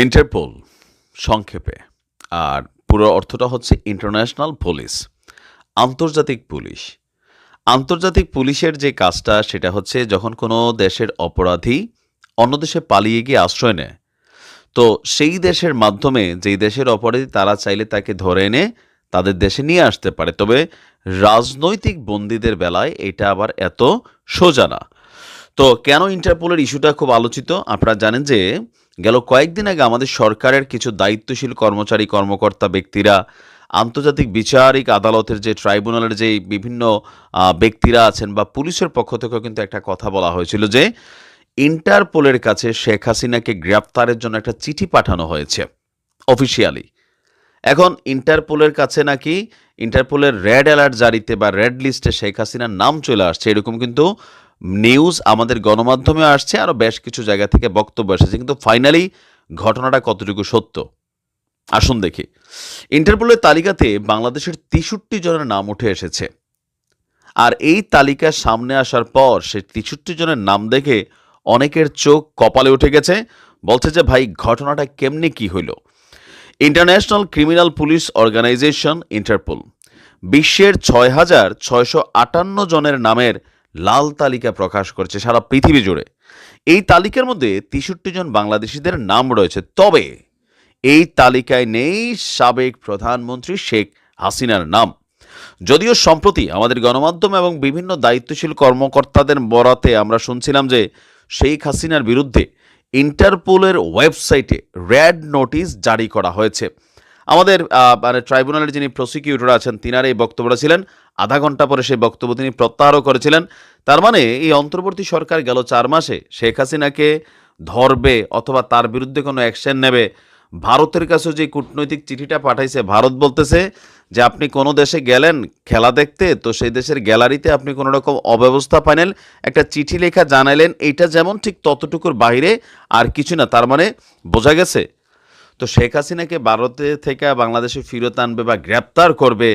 Interpol সংক্ষেপে, আর পুরো অর্থটা হচ্ছে ইন্টারন্যাশনাল পুলিশ, আন্তর্জাতিক পুলিশ। আন্তর্জাতিক পুলিশের যে কাজটা সেটা হচ্ছে যখন কোনো দেশের অপরাধী অন্য দেশে পালিয়ে গিয়ে আশ্রয় নেয়, তো সেই দেশের মাধ্যমে যেই দেশের অপরাধী তারা চাইলে তাকে ধরে এনে তাদের দেশে নিয়ে আসতে পারে। তবে রাজনৈতিক বন্দীদের বেলায় এটা আবার এত সোজা না। তো কেন ইন্টারপোলের ইস্যুটা খুব আলোচিত? আপনারা জানেন যে গেল কয়েকদিন আগে আমাদের সরকারের কিছু দায়িত্বশীল কর্মচারী কর্মকর্তা ব্যক্তিরা আন্তর্জাতিক বিচারিক আদালতের যে ট্রাইব্যুনালের যে বিভিন্ন ব্যক্তিরা আছেন বা পুলিশের পক্ষ থেকেও কিন্তু একটা কথা বলা হয়েছিল যে ইন্টারপোলের কাছে শেখ হাসিনাকে গ্রেপ্তারের জন্য একটা চিঠি পাঠানো হয়েছে অফিসিয়ালি। এখন ইন্টারপোলের কাছে নাকি ইন্টারপোলের রেড অ্যালার্ট জারিতে বা রেড লিস্টে শেখ হাসিনার নাম চলে আসছে, এরকম কিন্তু নিউজ আমাদের গণমাধ্যমে আসছে, আরও বেশ কিছু জায়গা থেকে বক্তব্য এসেছে। কিন্তু ফাইনালি ঘটনাটা কতটুকু সত্য আসুন দেখি। ইন্টারপোলের তালিকাতে বাংলাদেশের 63 জনের নাম উঠে এসেছে। আর এই তালিকা সামনে আসার পর সেই 63 জনের নাম দেখে অনেকের চোখ কপালে উঠে গেছে, বলছে যে ভাই ঘটনাটা কেমনে কি হইল। International criminal police organisation Interpol বিশ্বের 6,658 জনের নামের লাল তালিকা প্রকাশ করেছে সারা পৃথিবী জুড়ে। এই তালিকার মধ্যে 63 জন বাংলাদেশিদের নাম রয়েছে, তবে এই তালিকায় নেই সাবেক প্রধানমন্ত্রী শেখ হাসিনার নাম। যদিও সম্প্রতি আমাদের গণমাধ্যম এবং বিভিন্ন দায়িত্বশীল কর্মকর্তাদের বরাতে আমরা শুনছিলাম যে শেখ হাসিনার বিরুদ্ধে ইন্টারপোলের ওয়েবসাইটে রেড নোটিশ জারি করা হয়েছে। আমাদের মানে ট্রাইব্যুনালের যিনি প্রসিকিউটর আছেন তিনার এই বক্তব্যটা ছিলেন, আধা ঘন্টা পরে সেই বক্তব্য তিনি প্রত্যাহারও করেছিলেন। তার মানে এই অন্তর্বর্তী সরকার গেল 4 মাসে শেখ হাসিনাকে ধরবে অথবা তার বিরুদ্ধে কোনো অ্যাকশন নেবে। ভারতের কাছে যে কূটনৈতিক চিঠিটা পাঠাইছে, ভারত বলতেছে যে আপনি কোনো দেশে গেলেন খেলা দেখতে, তো সেই দেশের গ্যালারিতে আপনি কোনো রকম অব্যবস্থা পাইলেন, একটা চিঠি লেখা জানাইলেন, এইটা যেমন ঠিক ততটুকুর বাইরে আর কিছু না। তার মানে বোঝা গেছে তো শেখ হাসিনাকে ভারতে থেকে বাংলাদেশে ফিরত আনবে বা গ্রেপ্তার করবে,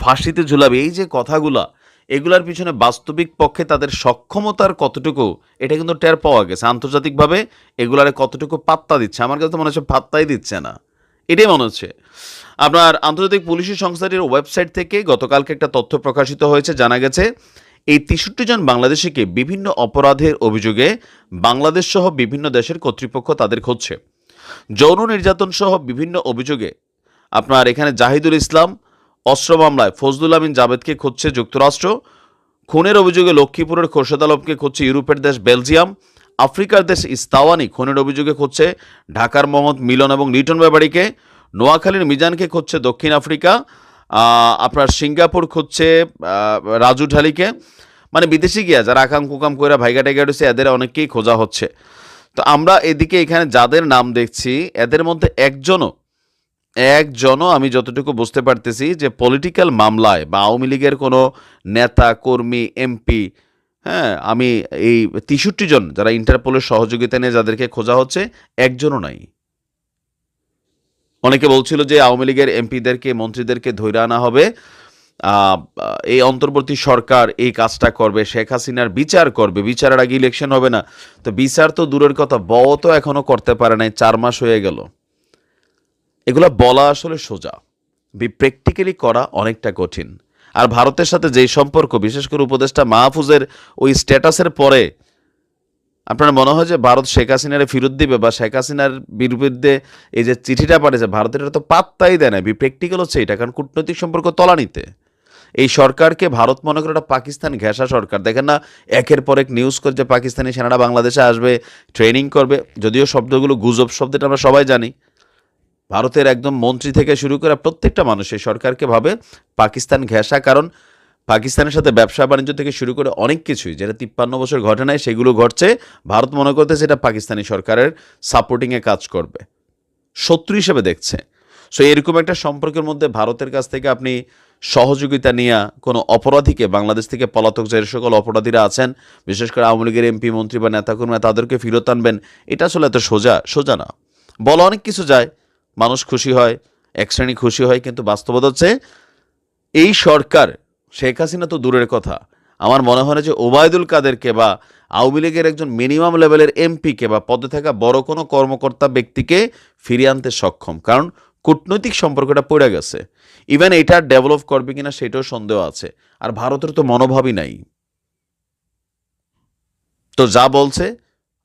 ফাঁসিতে ঝুলাবে, এই যে কথাগুলা, এগুলার পিছনে বাস্তবিক পক্ষে তাদের সক্ষমতার কতটুকু এটা কিন্তু টের পাওয়া গেছে। আন্তর্জাতিকভাবে এগুলারে কতটুকু পাত্তা দিচ্ছে, আমার কাছে তো মনে হচ্ছে পাত্তাই দিচ্ছে না, এটাই মনে হচ্ছে। আপনার আন্তর্জাতিক পুলিশি সংস্থাটির ওয়েবসাইট থেকে গতকালকে একটা তথ্য প্রকাশিত হয়েছে, জানা গেছে এই 63 জন বাংলাদেশিকে বিভিন্ন অপরাধের অভিযোগে বাংলাদেশ সহ বিভিন্ন দেশের কর্তৃপক্ষ তাদের খুঁজছে। যৌন নির্যাতন সহ বিভিন্ন অভিযোগে আপনার এখানে জাহিদুল ইসলাম, অস্ত্র মামলায় ফজলুল আমিন জাবেদকে খুঁজছে যুক্তরাষ্ট্র, খুনের অভিযোগে লক্ষ্মীপুরের খোরশেদ আলমকে খুঁজছে ইউরোপের দেশ বেলজিয়াম, আফ্রিকার দেশ ইস্তাওয়ানি খুনের অভিযোগে খুঁজছে ঢাকার মোহাম্মদ মিলন এবং লিটন ব্যাপারীকে, নোয়াখালীর মিজানকে খুঁজছে দক্ষিণ আফ্রিকা, আপনার সিঙ্গাপুর খুঁজছে রাজু ঢালিকে। মানে বিদেশি গিয়া যারা আকাম কুকাম করে ভাইগা টাইগা রয়েছে এদের অনেককেই খোঁজা হচ্ছে। তো আমরা এদিকে এখানে যাদের নাম দেখছি এদের মধ্যে একজনও আমি যতটুকু বুঝতে পারতেছি যে পলিটিক্যাল মামলায় বা আওয়ামী লীগের কোনো নেতা কর্মী এমপি, হ্যাঁ, আমি এই 63 জন যারা ইন্টারপোলের সহযোগিতা নিয়ে যাদেরকে খোঁজা হচ্ছে একজনও নাই। অনেকে বলছিল যে আওয়ামী লীগের এমপিদেরকে মন্ত্রীদেরকে ধরে আনা হবে, এই অন্তর্বর্তী সরকার এই কাজটা করবে, শেখ হাসিনার বিচার করবে, বিচারের আগে ইলেকশন হবে না। তো বিচার তো দূরের কথা, তো এখনো করতে পারে নাই, 4 মাস হয়ে গেল। এগুলো বলা আসলে সোজা, প্র্যাকটিক্যালি করা অনেকটা কঠিন। আর ভারতের সাথে যেই সম্পর্ক, বিশেষ করে উপদেষ্টা মাহফুজের ওই স্ট্যাটাসের পরে আপনার মনে হয় যে ভারত শেখ হাসিনারে ফেরত দিবে বা শেখ হাসিনার বিরুদ্ধে এই যে চিঠিটা পাঠিয়েছে ভারতের এটা তো পাত্তাই দেয় না। প্র্যাকটিক্যাল হচ্ছে এটা, কারণ কূটনৈতিক সম্পর্ক তলানিতে এই সরকারকে ভারত মনে করে একটা পাকিস্তান ঘেঁষা সরকার। দেখেন না একের পর এক নিউজ করে যে পাকিস্তানি সেনারা বাংলাদেশে আসবে, ট্রেনিং করবে, যদিও শব্দগুলো গুজব শব্দটা আমরা সবাই জানি। ভারতের একদম মন্ত্রী থেকে শুরু করে প্রত্যেকটা মানুষ এই সরকারকে ভাবে পাকিস্তান ঘেঁষা, কারণ পাকিস্তানের সাথে ব্যবসা বাণিজ্য থেকে শুরু করে অনেক কিছুই যেটা 53 বছর ঘটে নাই সেগুলো ঘটছে। ভারত মনে করতেছে এটা পাকিস্তানি সরকারের সাপোর্টিংয়ে কাজ করবে, শত্রু হিসেবে দেখছে। সো এরকম একটা সম্পর্কের মধ্যে ভারতের কাছ থেকে আপনি সহযোগিতা নিয়ে কোনো অপরাধীকে বাংলাদেশ থেকে পলাতক যে সকল অপরাধীরা আছেন, বিশেষ করে আওয়ামী লীগের এমপি মন্ত্রী বা নেতাকর্মী, তাদেরকে ফেরত আনবেন, এটা আসলে এত সোজা না। বলা অনেক কিছু যায়, মানুষ খুশি হয়, এক শ্রেণী খুশি হয়, কিন্তু বাস্তবতা হচ্ছে এই সরকার, শেখ হাসিনা তো দূরের কথা, আমার মনে হয় না যে ওবায়দুল কাদেরকে বা আওয়ামী লীগের একজন মিনিমাম লেভেলের এমপিকে বা পদে থাকা বড় কোনো কর্মকর্তা ব্যক্তিকে ফিরিয়ে আনতে সক্ষম, কারণ কূটনৈতিক সম্পর্কটা পড়ে গেছে। ইভেন এটা ডেভেলপ করবে কিনা সেটাও সন্দেহ আছে। আর ভারতের তো মনোভাবই নাই। তো যা বলছে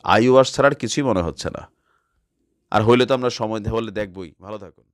আইওয়াস ছাড়া আর কিছুই মনে হচ্ছে না। আর হইলে তো আমরা সময় হলে দেখবই। ভালো থাকুন।